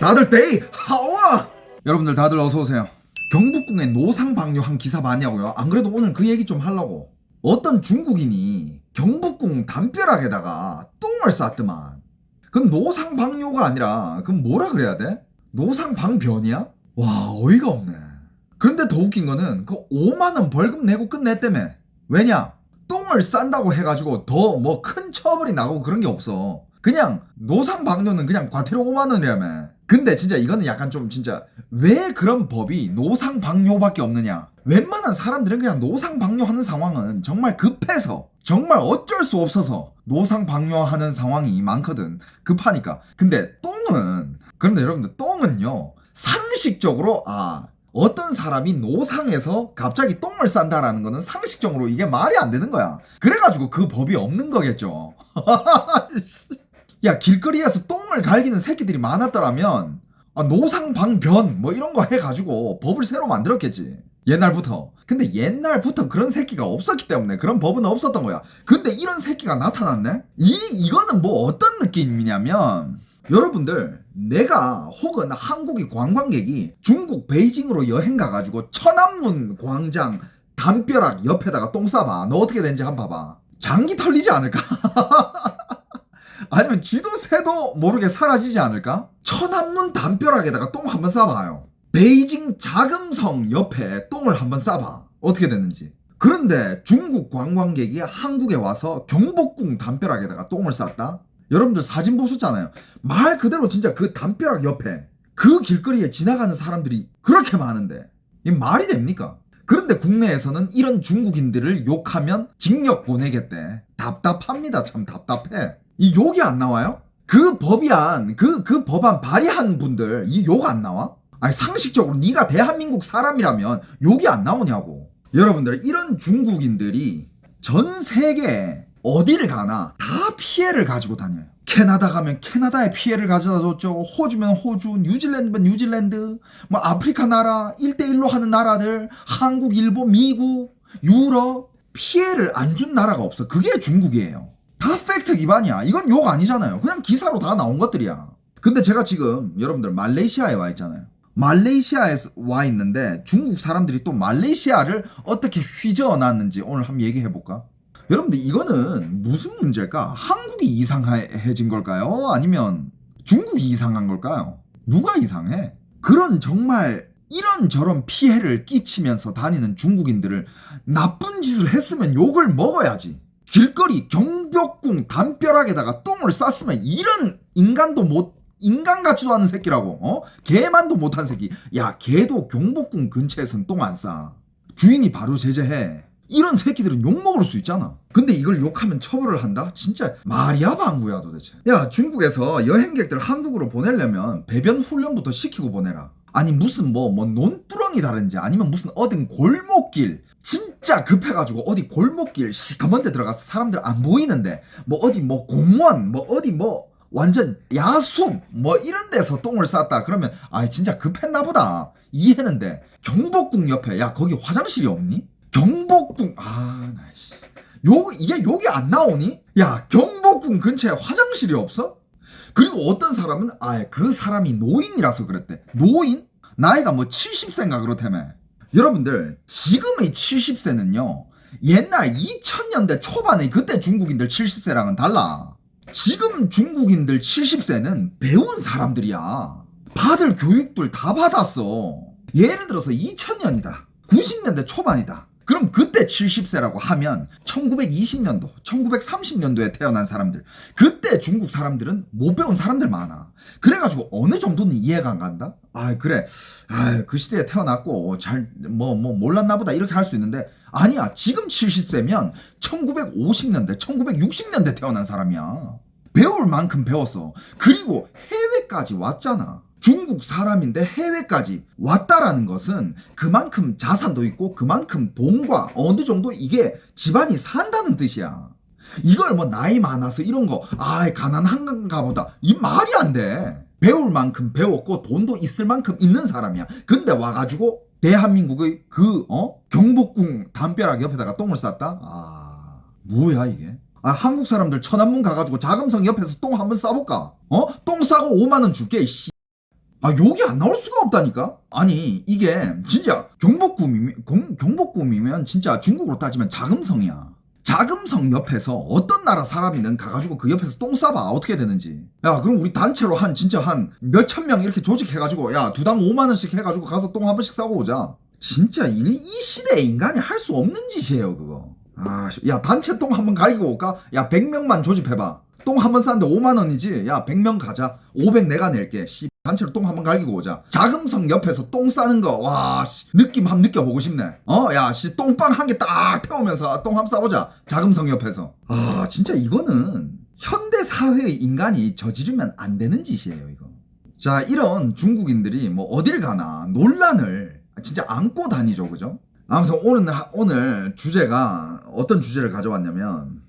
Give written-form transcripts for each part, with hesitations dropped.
다들 데이 하와! 여러분들 다들 어서오세요. 경복궁에 노상방뇨한 기사 봤냐고요? 안 그래도 오늘 그 얘기 좀 하려고. 어떤 중국인이 경복궁 담벼락에다가 똥을 쌌더만. 그럼 노상방뇨가 아니라 그럼 뭐라 그래야 돼? 노상방변이야? 와, 어이가 없네. 그런데 더 웃긴 거는 그 5만원 벌금 내고 끝냈다며. 왜냐? 똥을 싼다고 해가지고 더 뭐 큰 처벌이 나고 그런 게 없어. 그냥 노상방뇨는 그냥 과태료 5만원이라며. 근데 진짜 이거는 약간 좀 진짜 왜 그런 법이 노상방뇨밖에 없느냐. 웬만한 사람들은 그냥 노상방뇨하는 상황은 정말 급해서 정말 어쩔 수 없어서 노상방뇨하는 상황이 많거든. 급하니까. 근데 똥은, 그런데 여러분들 똥은요 상식적으로 어떤 사람이 노상에서 갑자기 똥을 싼다라는 거는 상식적으로 이게 말이 안 되는 거야. 그래가지고 그 법이 없는 거겠죠. 야, 길거리에서 똥을 갈기는 새끼들이 많았더라면 노상방변 뭐 이런 거 해가지고 법을 새로 만들었겠지. 옛날부터. 근데 옛날부터 그런 새끼가 없었기 때문에 그런 법은 없었던 거야. 근데 이런 새끼가 나타났네? 이거는 뭐 어떤 느낌이냐면, 여러분들, 내가 혹은 한국의 관광객이 중국 베이징으로 여행 가가지고 천안문 광장 담벼락 옆에다가 똥 싸봐. 너 어떻게 되는지 한번 봐봐. 장기 털리지 않을까? 아니면 쥐도 새도 모르게 사라지지 않을까? 천안문 담벼락에다가 똥 한번 싸봐요. 베이징 자금성 옆에 똥을 한번 싸봐. 어떻게 됐는지. 그런데 중국 관광객이 한국에 와서 경복궁 담벼락에다가 똥을 쌌다? 여러분들 사진 보셨잖아요. 말 그대로 진짜 그 담벼락 옆에 그 길거리에 지나가는 사람들이 그렇게 많은데 이 말이 됩니까? 그런데 국내에서는 이런 중국인들을 욕하면 징역 보내겠대. 답답합니다. 참 답답해. 이 욕이 안 나와요? 그 법이안 그 법안 발의한 분들 이 욕 안 나와? 아니 상식적으로 네가 대한민국 사람이라면 욕이 안 나오냐고. 여러분들, 이런 중국인들이 전 세계에 어디를 가나 다 피해를 가지고 다녀요. 캐나다 가면 캐나다에 피해를 가져다 줬죠. 호주면 호주, 뉴질랜드면 뉴질랜드, 뭐 아프리카 나라 1대1로 하는 나라들, 한국, 일본, 미국, 유럽, 피해를 안 준 나라가 없어. 그게 중국이에요. 다 팩트 기반이야. 이건 욕 아니잖아요. 그냥 기사로 다 나온 것들이야. 근데 제가 지금 여러분들 말레이시아에 와 있잖아요. 말레이시아에 와 있는데 중국 사람들이 또 말레이시아를 어떻게 휘저어놨는지 오늘 한번 얘기해볼까? 여러분들, 이거는 무슨 문제일까? 한국이 이상해진 걸까요? 아니면 중국이 이상한 걸까요? 누가 이상해? 그런 정말 이런저런 피해를 끼치면서 다니는 중국인들을 나쁜 짓을 했으면 욕을 먹어야지. 길거리 경복궁 담벼락에다가 똥을 쌌으면 이런 인간 같지도 않은 새끼라고. 개만도 못한 새끼. 야, 개도 경복궁 근처에선 똥 안 싸. 주인이 바로 제재해. 이런 새끼들은 욕먹을 수 있잖아. 근데 이걸 욕하면 처벌을 한다? 진짜 말이야 방구야 도대체. 야, 중국에서 여행객들 한국으로 보내려면 배변 훈련부터 시키고 보내라. 아니 무슨 뭐 논두렁이다든지 아니면 무슨 어딘 골목길 진짜 급해가지고 어디 골목길 시커먼 데 들어가서 사람들 안 보이는데 뭐 어디 뭐 공원 뭐 어디 뭐 완전 야숲 뭐 이런 데서 똥을 쌌다 그러면 진짜 급했나 보다 이해했는데, 경복궁 옆에 야 거기 화장실이 없니? 경복궁 이게 욕이 안 나오니? 야, 경복궁 근처에 화장실이 없어? 그리고 어떤 사람은 그 사람이 노인이라서 그랬대. 노인? 나이가 뭐 70세인가 그렇다며. 여러분들, 지금의 70세는요 옛날 2000년대 초반에 그때 중국인들 70세랑은 달라. 지금 중국인들 70세는 배운 사람들이야. 받을 교육들 다 받았어. 예를 들어서 2000년이다 90년대 초반이다. 그럼 그때 70세라고 하면 1920년도, 1930년도에 태어난 사람들. 그때 중국 사람들은 못 배운 사람들 많아. 그래가지고 어느 정도는 이해가 안 간다? 그래. 그 시대에 태어났고 잘 몰랐나 보다 이렇게 할 수 있는데, 아니야. 지금 70세면 1950년대, 1960년대 태어난 사람이야. 배울 만큼 배웠어. 그리고 해외까지 왔잖아. 중국 사람인데 해외까지 왔다라는 것은 그만큼 자산도 있고 그만큼 돈과 어느 정도 이게 집안이 산다는 뜻이야. 이걸 뭐 나이 많아서 이런 거 가난한가 보다 이 말이 안 돼. 배울 만큼 배웠고 돈도 있을 만큼 있는 사람이야. 근데 와가지고 대한민국의 경복궁 담벼락 옆에다가 똥을 쌌다? 뭐야 이게? 한국 사람들 천안문 가가지고 자금성 옆에서 똥 한번 싸볼까? 똥 싸고 5만원 줄게 씨. 아, 욕이 안 나올 수가 없다니까? 아니, 이게 진짜 경복궁이면 진짜 중국으로 따지면 자금성이야. 자금성 옆에서 어떤 나라 사람이든 가가지고 그 옆에서 똥 싸봐. 어떻게 되는지. 야, 그럼 우리 단체로 진짜 한 몇천 명 이렇게 조직해가지고, 야, 두당 5만 원씩 해가지고 가서 똥 한 번씩 싸고 오자. 진짜 이 시대에 인간이 할 수 없는 짓이에요, 그거. 아, 야, 단체 똥 한 번 갈기고 올까? 야, 100명만 조집해봐. 똥 한 번 쌌는데 5만 원이지? 야, 100명 가자. 500 내가 낼게. 단체로 똥 한 번 갈기고 오자. 자금성 옆에서 똥 싸는 거, 와, 느낌 한번 느껴보고 싶네. 야, 똥빵 한 개 딱 태우면서 똥 한번 싸보자. 자금성 옆에서. 아, 진짜 이거는 현대 사회의 인간이 저지르면 안 되는 짓이에요, 이거. 자, 이런 중국인들이 뭐 어딜 가나 논란을 진짜 안고 다니죠, 그죠? 아무튼 오늘 주제가 어떤 주제를 가져왔냐면,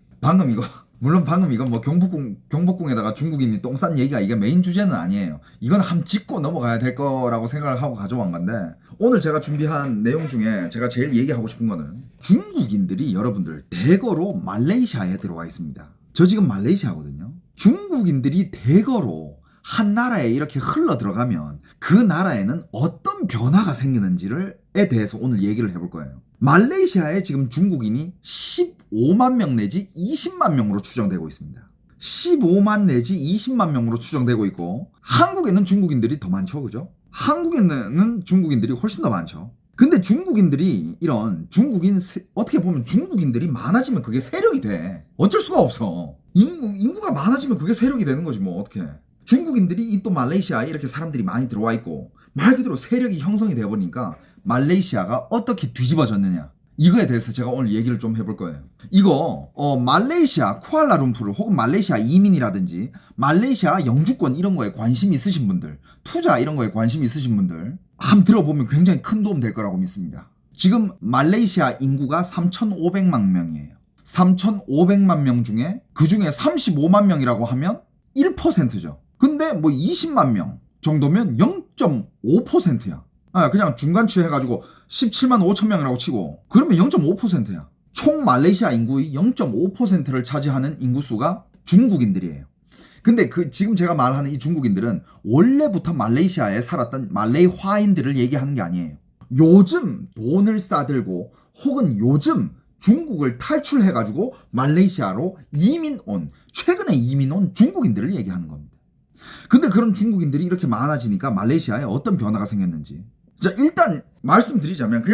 물론 방금 이건 뭐 경복궁에다가 중국인이 똥 싼 얘기가 이게 메인 주제는 아니에요. 이건 함 짚고 넘어가야 될 거라고 생각을 하고 가져온 건데, 오늘 제가 준비한 내용 중에 제가 제일 얘기하고 싶은 거는, 중국인들이 여러분들 대거로 말레이시아에 들어와 있습니다. 저 지금 말레이시아거든요. 중국인들이 대거로 한 나라에 이렇게 흘러 들어가면 그 나라에는 어떤 변화가 생기는지에 대해서 오늘 얘기를 해볼 거예요. 말레이시아에 지금 중국인이 15만 명 내지 20만 명으로 추정되고 있습니다. 15만 내지 20만 명으로 추정되고 있고, 한국에는 중국인들이 더 많죠, 그죠? 한국에는 중국인들이 훨씬 더 많죠. 근데 중국인들이 어떻게 보면 중국인들이 많아지면 그게 세력이 돼. 어쩔 수가 없어. 인구가 많아지면 그게 세력이 되는 거지, 뭐, 어떻게. 중국인들이 또 말레이시아에 이렇게 사람들이 많이 들어와 있고, 말 그대로 세력이 형성이 되어버리니까 말레이시아가 어떻게 뒤집어졌느냐, 이거에 대해서 제가 오늘 얘기를 좀 해볼 거예요. 이거 말레이시아 쿠알라룸푸르 혹은 말레이시아 이민이라든지 말레이시아 영주권 이런 거에 관심 있으신 분들, 투자 이런 거에 관심 있으신 분들 한번 들어보면 굉장히 큰 도움 될 거라고 믿습니다. 지금 말레이시아 인구가 3,500만 명이에요. 3,500만 명 중에 그 중에 35만 명이라고 하면 1%죠. 근데 뭐 20만 명 정도면 0.5%야. 그냥 중간치 해가지고 17만 5천 명이라고 치고, 그러면 0.5%야. 총 말레이시아 인구의 0.5%를 차지하는 인구수가 중국인들이에요. 근데 지금 제가 말하는 이 중국인들은 원래부터 말레이시아에 살았던 말레이화인들을 얘기하는 게 아니에요. 요즘 돈을 싸들고 혹은 요즘 중국을 탈출해가지고 말레이시아로 최근에 이민 온 중국인들을 얘기하는 겁니다. 근데 그런 중국인들이 이렇게 많아지니까 말레이시아에 어떤 변화가 생겼는지. 자, 일단 말씀드리자면,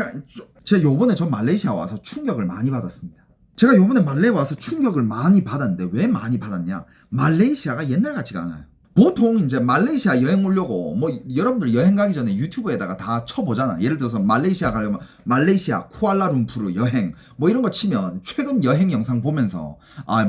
제가 요번에 말레이시아 와서 충격을 많이 받았습니다. 제가 요번에 말레이 와서 충격을 많이 받았는데, 왜 많이 받았냐? 말레이시아가 옛날 같지가 않아요. 보통 이제 말레이시아 여행 오려고 뭐 여러분들 여행 가기 전에 유튜브에다가 다 쳐보잖아. 예를 들어서 말레이시아 가려면 말레이시아 쿠알라룸푸르 여행 뭐 이런 거 치면 최근 여행 영상 보면서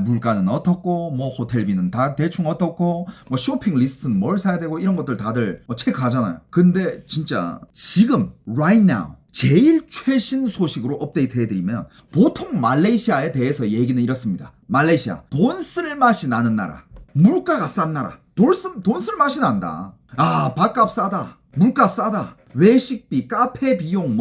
물가는 어떻고 뭐 호텔비는 다 대충 어떻고 뭐 쇼핑 리스트는 뭘 사야 되고 이런 것들 다들 체크하잖아요. 근데 진짜 지금 right now 제일 최신 소식으로 업데이트 해드리면, 보통 말레이시아에 대해서 얘기는 이렇습니다. 말레이시아 돈 쓸 맛이 나는 나라, 물가가 싼 나라. 돈 쓸 맛이 난다. 밥값 싸다, 물가 싸다, 외식비, 카페 비용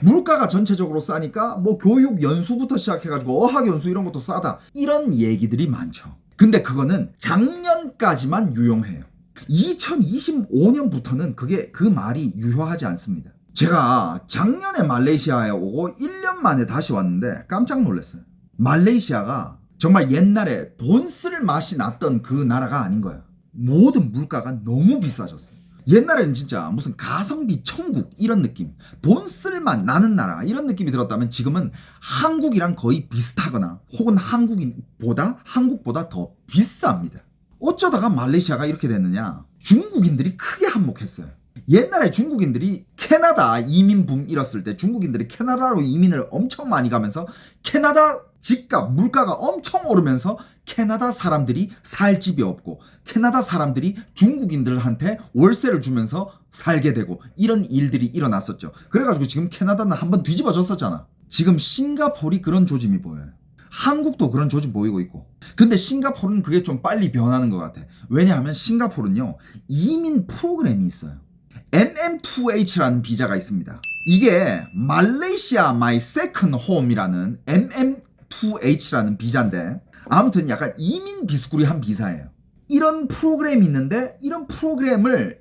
물가가 전체적으로 싸니까 뭐 교육 연수부터 시작해가지고 어학연수 이런 것도 싸다, 이런 얘기들이 많죠. 근데 그거는 작년까지만 유용해요. 2025년부터는 그 말이 유효하지 않습니다. 제가 작년에 말레이시아에 오고 1년 만에 다시 왔는데 깜짝 놀랐어요. 말레이시아가 정말 옛날에 돈 쓸 맛이 났던 그 나라가 아닌 거야. 모든 물가가 너무 비싸졌어요. 옛날에는 진짜 무슨 가성비 천국 이런 느낌, 돈 쓸 맛 나는 나라 이런 느낌이 들었다면, 지금은 한국이랑 거의 비슷하거나 혹은 한국보다 더 비쌉니다. 어쩌다가 말레이시아가 이렇게 됐느냐? 중국인들이 크게 한몫했어요. 옛날에 중국인들이 캐나다 이민붐 일었을 때 중국인들이 캐나다로 이민을 엄청 많이 가면서 캐나다 집값, 물가가 엄청 오르면서 캐나다 사람들이 살 집이 없고 캐나다 사람들이 중국인들한테 월세를 주면서 살게 되고, 이런 일들이 일어났었죠. 그래가지고 지금 캐나다는 한번 뒤집어졌었잖아. 지금 싱가포르이 그런 조짐이 보여요. 한국도 그런 조짐 보이고 있고. 근데 싱가포르는 그게 좀 빨리 변하는 것 같아. 왜냐하면 싱가포르는요, 이민 프로그램이 있어요. MM2H라는 비자가 있습니다. 이게 말레이시아 My Second Home이라는 MM2H라는 비자인데, 아무튼 약간 이민 비스꾸리한 비자예요. 이런 프로그램이 있는데 이런 프로그램을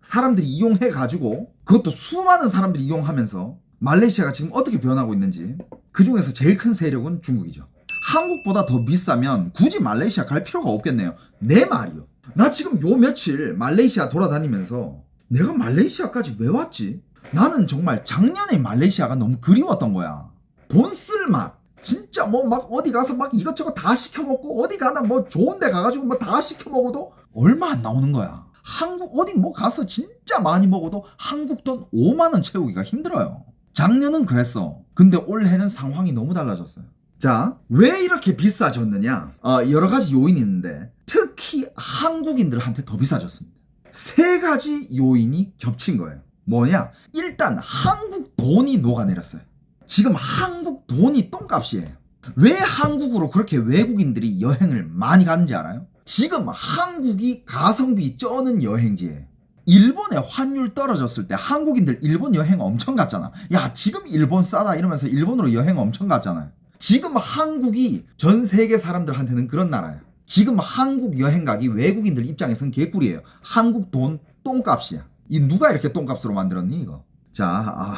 사람들이 이용해 가지고 그것도 수많은 사람들이 이용하면서 말레이시아가 지금 어떻게 변하고 있는지. 그 중에서 제일 큰 세력은 중국이죠. 한국보다 더 비싸면 굳이 말레이시아 갈 필요가 없겠네요. 내 말이요. 나 지금 요 며칠 말레이시아 돌아다니면서 내가 말레이시아까지 왜 왔지? 나는 정말 작년에 말레이시아가 너무 그리웠던 거야. 돈 쓸 맛. 진짜 뭐 막 어디 가서 막 이것저것 다 시켜 먹고 어디 가나 뭐 좋은 데 가가지고 뭐 다 시켜 먹어도 얼마 안 나오는 거야. 한국 어디 뭐 가서 진짜 많이 먹어도 한국 돈 5만 원 채우기가 힘들어요. 작년은 그랬어. 근데 올해는 상황이 너무 달라졌어요. 자, 왜 이렇게 비싸졌느냐? 여러 가지 요인이 있는데 특히 한국인들한테 더 비싸졌습니다. 세 가지 요인이 겹친 거예요. 뭐냐? 일단 한국 돈이 녹아내렸어요. 지금 한국 돈이 똥값이에요. 왜 한국으로 그렇게 외국인들이 여행을 많이 가는지 알아요? 지금 한국이 가성비 쩌는 여행지예요. 일본의 환율 떨어졌을 때 한국인들 일본 여행 엄청 갔잖아. 야, 지금 일본 싸다 이러면서 일본으로 여행 엄청 갔잖아요. 지금 한국이 전 세계 사람들한테는 그런 나라예요. 지금 한국 여행 가기 외국인들 입장에서는 개꿀이에요. 한국 돈 똥값이야. 이 누가 이렇게 똥값으로 만들었니 이거? 자,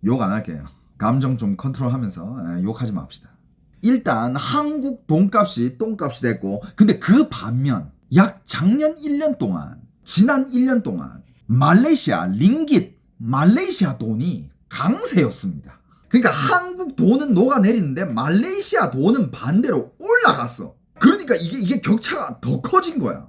욕 안 할게요. 감정 좀 컨트롤하면서 욕하지 맙시다. 일단 한국 돈값이 똥값이 됐고, 근데 그 반면 약 작년 1년 동안, 지난 1년 동안 말레이시아 링깃, 말레이시아 돈이 강세였습니다. 그러니까 한국 돈은 녹아내리는데 말레이시아 돈은 반대로 올라갔어. 그러니까 이게 격차가 더 커진 거야.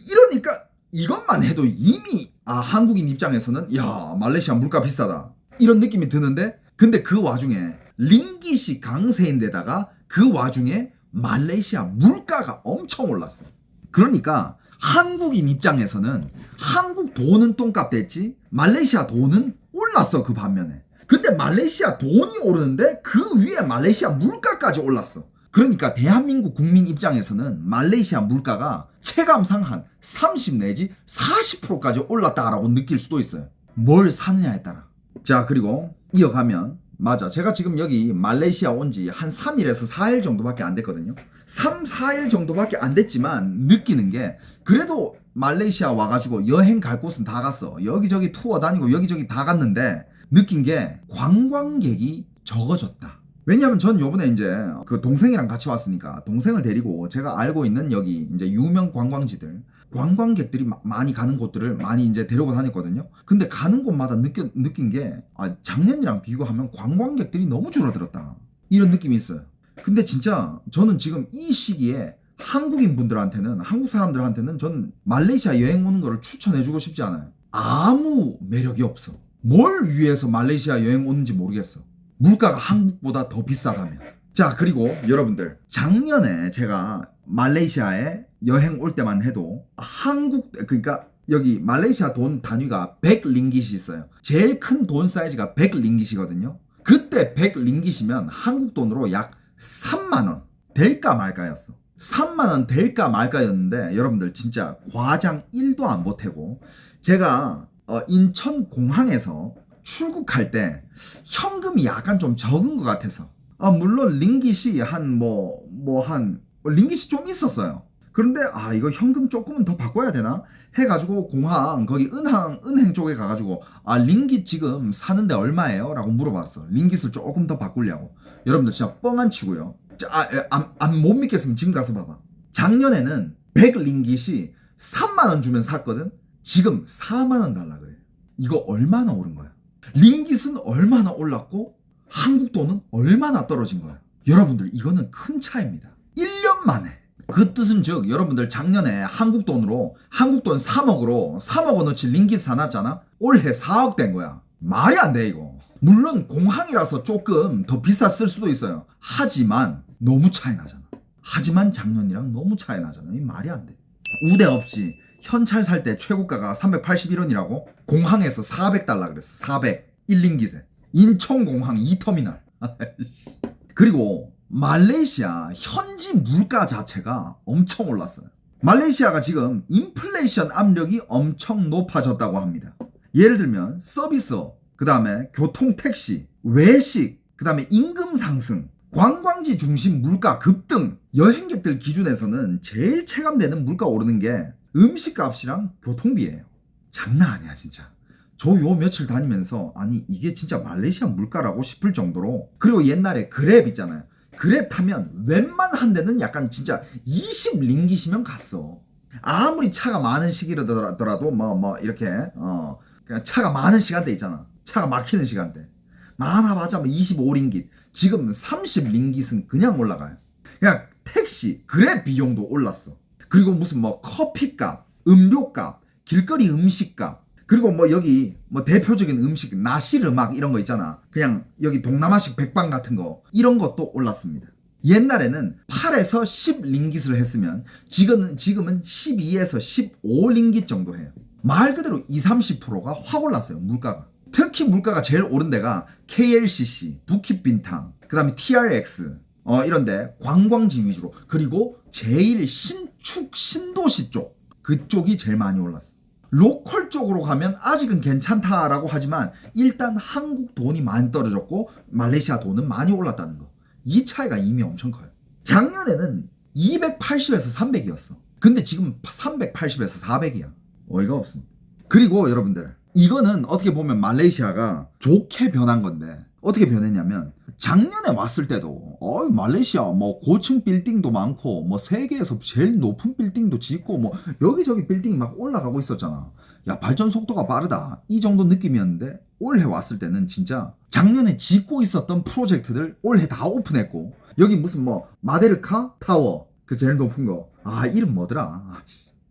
이러니까 이것만 해도 이미 한국인 입장에서는 야, 말레이시아 물가 비싸다 이런 느낌이 드는데, 근데 그 와중에 링깃이 강세인데다가 그 와중에 말레이시아 물가가 엄청 올랐어. 그러니까 한국인 입장에서는 한국 돈은 똥값 됐지 말레이시아 돈은 올랐어. 그 반면에 근데 말레이시아 돈이 오르는데 그 위에 말레이시아 물가까지 올랐어. 그러니까 대한민국 국민 입장에서는 말레이시아 물가가 체감상 한 30 내지 40%까지 올랐다라고 느낄 수도 있어요. 뭘 사느냐에 따라. 자, 그리고 이어가면, 맞아, 제가 지금 여기 말레이시아 온 지 한 3일에서 4일 정도밖에 안 됐거든요. 3, 4일 정도밖에 안 됐지만 느끼는 게, 그래도 말레이시아 와가지고 여행 갈 곳은 다 갔어. 여기저기 투어 다니고 여기저기 다 갔는데 느낀 게 관광객이 적어졌다. 왜냐면 전 요번에 이제 그 동생이랑 같이 왔으니까 동생을 데리고 제가 알고 있는 여기 이제 유명 관광지들, 관광객들이 많이 가는 곳들을 많이 이제 데리고 다녔거든요. 근데 가는 곳마다 느낀 게 작년이랑 비교하면 관광객들이 너무 줄어들었다. 이런 느낌이 있어요. 근데 진짜 저는 지금 이 시기에 한국인 분들한테는, 한국 사람들한테는 전 말레이시아 여행 오는 거를 추천해주고 싶지 않아요. 아무 매력이 없어. 뭘 위해서 말레이시아 여행 오는지 모르겠어. 물가가 한국보다 더 비싸다면. 자, 그리고 여러분들, 작년에 제가 말레이시아에 여행 올 때만 해도 그러니까 여기 말레이시아 돈 단위가 100 링깃이 있어요. 제일 큰 돈 사이즈가 100 링깃이거든요. 그때 100 링깃이면 한국 돈으로 약 3만 원 될까 말까였어. 3만 원 될까 말까였는데 여러분들 진짜 과장 1도 안 보태고, 제가 인천공항에서 출국할 때 현금이 약간 좀 적은 것 같아서, 물론 링깃이 링깃이 좀 있었어요. 그런데 이거 현금 조금은 더 바꿔야 되나 해가지고 공항 거기 은행 쪽에 가가지고 링깃 지금 사는데 얼마예요? 라고 물어봤어. 링깃을 조금 더 바꾸려고. 여러분들 진짜 뻥 안 치고요. 못 믿겠으면 지금 가서 봐봐. 작년에는 100 링깃이 3만 원 주면 샀거든. 지금 4만 원 달라 그래. 이거 얼마나 오른 거야? 링깃은 얼마나 올랐고 한국 돈은 얼마나 떨어진 거야? 여러분들, 이거는 큰 차이입니다. 1년 만에. 그 뜻은 즉, 여러분들 작년에 한국 돈 3억 원어치 링깃 사놨잖아. 올해 4억 된 거야. 말이 안 돼 이거. 물론 공항이라서 조금 더 비쌌을 수도 있어요. 하지만 너무 차이 나잖아. 하지만 작년이랑 너무 차이 나잖아. 이 말이 안 돼. 우대 없이 현찰 살 때 최고가가 381원이라고? 공항에서 400달러 그랬어. 400. 1링깃에. 인천공항 2터미널. 그리고 말레이시아 현지 물가 자체가 엄청 올랐어요. 말레이시아가 지금 인플레이션 압력이 엄청 높아졌다고 합니다. 예를 들면 서비스업, 그 다음에 교통 택시, 외식, 그 다음에 임금 상승, 관광지 중심 물가 급등. 여행객들 기준에서는 제일 체감되는 물가 오르는 게 음식값이랑 교통비예요. 장난 아니야 진짜. 저 요 며칠 다니면서 아니 이게 진짜 말레이시아 물가라고 싶을 정도로. 그리고 옛날에 그랩 있잖아요. 그랩 타면 웬만한 데는 약간 진짜 20링깃이면 갔어. 아무리 차가 많은 시기라더라도 뭐 이렇게 그냥 차가 많은 시간대 있잖아. 차가 막히는 시간대 많아봤자 뭐 25링깃. 지금 30링깃은 그냥 올라가요. 그냥 택시 그랩 비용도 올랐어. 그리고 무슨 뭐 커피값, 음료값, 길거리 음식값, 그리고 뭐 여기 뭐 대표적인 음식 나시르막 이런 거 있잖아. 그냥 여기 동남아식 백반 같은 거 이런 것도 올랐습니다. 옛날에는 8에서 10링깃을 했으면 지금은 12에서 15링깃 정도 해요. 말 그대로 20-30%가 확 올랐어요 물가가. 특히 물가가 제일 오른 데가 KLCC, 부킷빈탕, 그 다음에 TRX 이런데 관광지 위주로. 그리고 제일 신축 신도시 쪽 그쪽이 제일 많이 올랐어. 로컬 쪽으로 가면 아직은 괜찮다라고 하지만 일단 한국 돈이 많이 떨어졌고 말레이시아 돈은 많이 올랐다는 거. 이 차이가 이미 엄청 커요. 작년에는 280에서 300이었어. 근데 지금 380에서 400이야. 어이가 없습니다. 그리고 여러분들 이거는 어떻게 보면 말레이시아가 좋게 변한 건데 어떻게 변했냐면 작년에 왔을 때도 말레이시아 뭐 고층 빌딩도 많고 뭐 세계에서 제일 높은 빌딩도 짓고 뭐 여기저기 빌딩이 막 올라가고 있었잖아. 야 발전 속도가 빠르다 이 정도 느낌이었는데 올해 왔을 때는 진짜 작년에 짓고 있었던 프로젝트들 올해 다 오픈했고 여기 무슨 뭐 마데르카 타워 그 제일 높은 거 이름 뭐더라.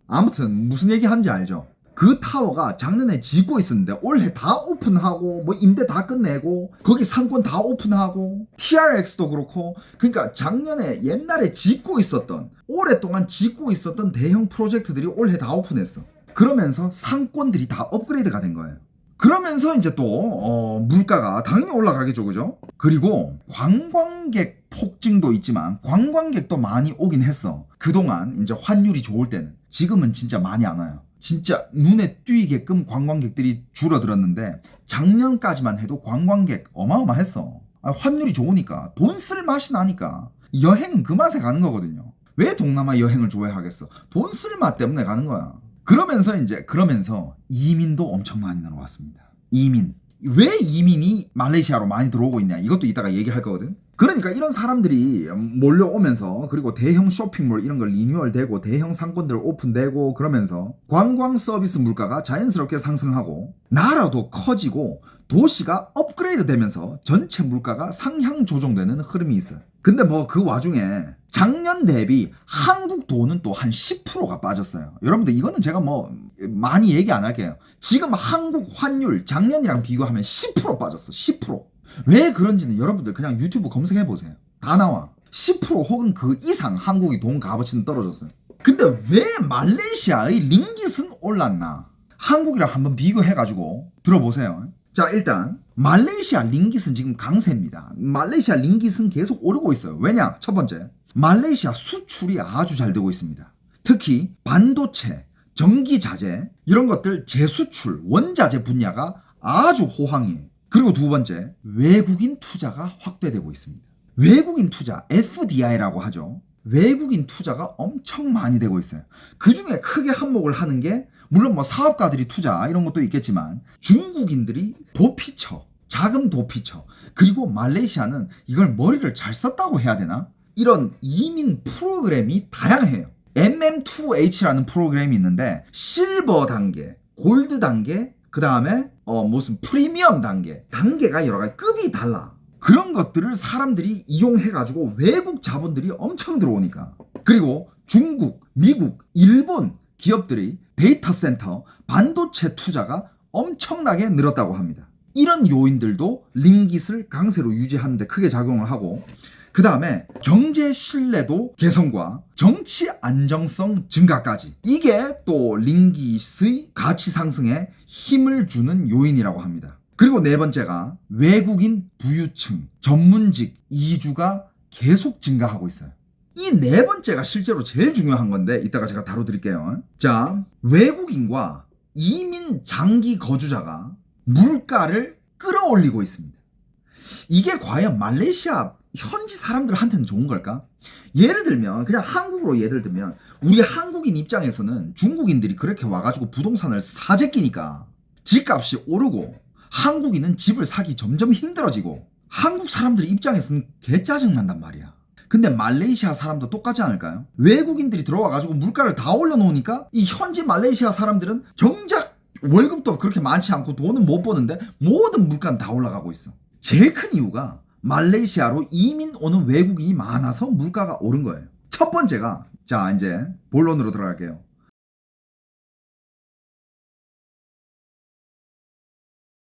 아무튼 무슨 얘기 하는지 알죠? 그 타워가 작년에 짓고 있었는데 올해 다 오픈하고 뭐 임대 다 끝내고 거기 상권 다 오픈하고 TRX도 그렇고. 그러니까 작년에 옛날에 짓고 있었던 오랫동안 짓고 있었던 대형 프로젝트들이 올해 다 오픈했어. 그러면서 상권들이 다 업그레이드가 된 거예요. 그러면서 이제 또 물가가 당연히 올라가겠죠, 그죠? 그리고 관광객 폭증도 있지만 관광객도 많이 오긴 했어. 그동안 이제 환율이 좋을 때는. 지금은 진짜 많이 안 와요. 진짜 눈에 띄게끔 관광객들이 줄어들었는데 작년까지만 해도 관광객 어마어마했어. 환율이 좋으니까 돈 쓸 맛이 나니까 여행은 그 맛에 가는 거거든요. 왜 동남아 여행을 좋아하겠어? 돈 쓸 맛 때문에 가는 거야. 그러면서 이민도 엄청 많이 늘어왔습니다. 이민. 왜 이민이 말레이시아로 많이 들어오고 있냐? 이것도 이따가 얘기할 거거든. 그러니까 이런 사람들이 몰려오면서 그리고 대형 쇼핑몰 이런 걸 리뉴얼되고 대형 상권들 오픈되고 그러면서 관광 서비스 물가가 자연스럽게 상승하고 나라도 커지고 도시가 업그레이드 되면서 전체 물가가 상향 조정되는 흐름이 있어요. 근데 뭐 그 와중에 작년 대비 한국 돈은 또 한 10%가 빠졌어요. 여러분들 이거는 제가 뭐 많이 얘기 안 할게요. 지금 한국 환율 작년이랑 비교하면 10% 빠졌어. 10%. 왜 그런지는 여러분들 그냥 유튜브 검색해 보세요. 다 나와. 10% 혹은 그 이상 한국이 돈 값어치는 떨어졌어요. 근데 왜 말레이시아의 링깃은 올랐나? 한국이랑 한번 비교해가지고 들어보세요. 자, 일단 말레이시아 링깃은 지금 강세입니다. 말레이시아 링깃은 계속 오르고 있어요. 왜냐? 첫 번째, 말레이시아 수출이 아주 잘 되고 있습니다. 특히 반도체, 전기자재 이런 것들 재수출, 원자재 분야가 아주 호황이에요. 그리고 두 번째, 외국인 투자가 확대되고 있습니다. 외국인 투자, FDI라고 하죠. 외국인 투자가 엄청 많이 되고 있어요. 그 중에 크게 한몫을 하는 게 물론 뭐 사업가들이 투자 이런 것도 있겠지만 중국인들이 도피처, 자금 도피처, 그리고 말레이시아는 이걸 머리를 잘 썼다고 해야 되나? 이런 이민 프로그램이 다양해요. MM2H라는 프로그램이 있는데 실버 단계, 골드 단계, 그 다음에 무슨 프리미엄 단계가 여러 가지 급이 달라. 그런 것들을 사람들이 이용해가지고 외국 자본들이 엄청 들어오니까. 그리고 중국, 미국, 일본 기업들이 데이터 센터, 반도체 투자가 엄청나게 늘었다고 합니다. 이런 요인들도 링깃을 강세로 유지하는 데 크게 작용을 하고, 그 다음에 경제 신뢰도 개선과 정치 안정성 증가까지, 이게 또 링깃의 가치 상승에 힘을 주는 요인이라고 합니다. 그리고 네 번째가 외국인 부유층, 전문직 이주가 계속 증가하고 있어요. 이 네 번째가 실제로 제일 중요한 건데 이따가 제가 다뤄드릴게요. 자, 외국인과 이민 장기 거주자가 물가를 끌어올리고 있습니다. 이게 과연 말레이시아 현지 사람들한테는 좋은 걸까? 예를 들면 그냥 한국으로 예를 들면 우리 한국인 입장에서는 중국인들이 그렇게 와가지고 부동산을 사재끼니까 집값이 오르고 한국인은 집을 사기 점점 힘들어지고 한국 사람들 입장에서는 개 짜증난단 말이야. 근데 말레이시아 사람도 똑같지 않을까요? 외국인들이 들어와가지고 물가를 다 올려놓으니까 이 현지 말레이시아 사람들은 정작 월급도 그렇게 많지 않고 돈은 못 버는데 모든 물가는 다 올라가고 있어. 제일 큰 이유가 말레이시아로 이민 오는 외국인이 많아서 물가가 오른 거예요. 첫 번째가 자 이제 본론으로 들어갈게요.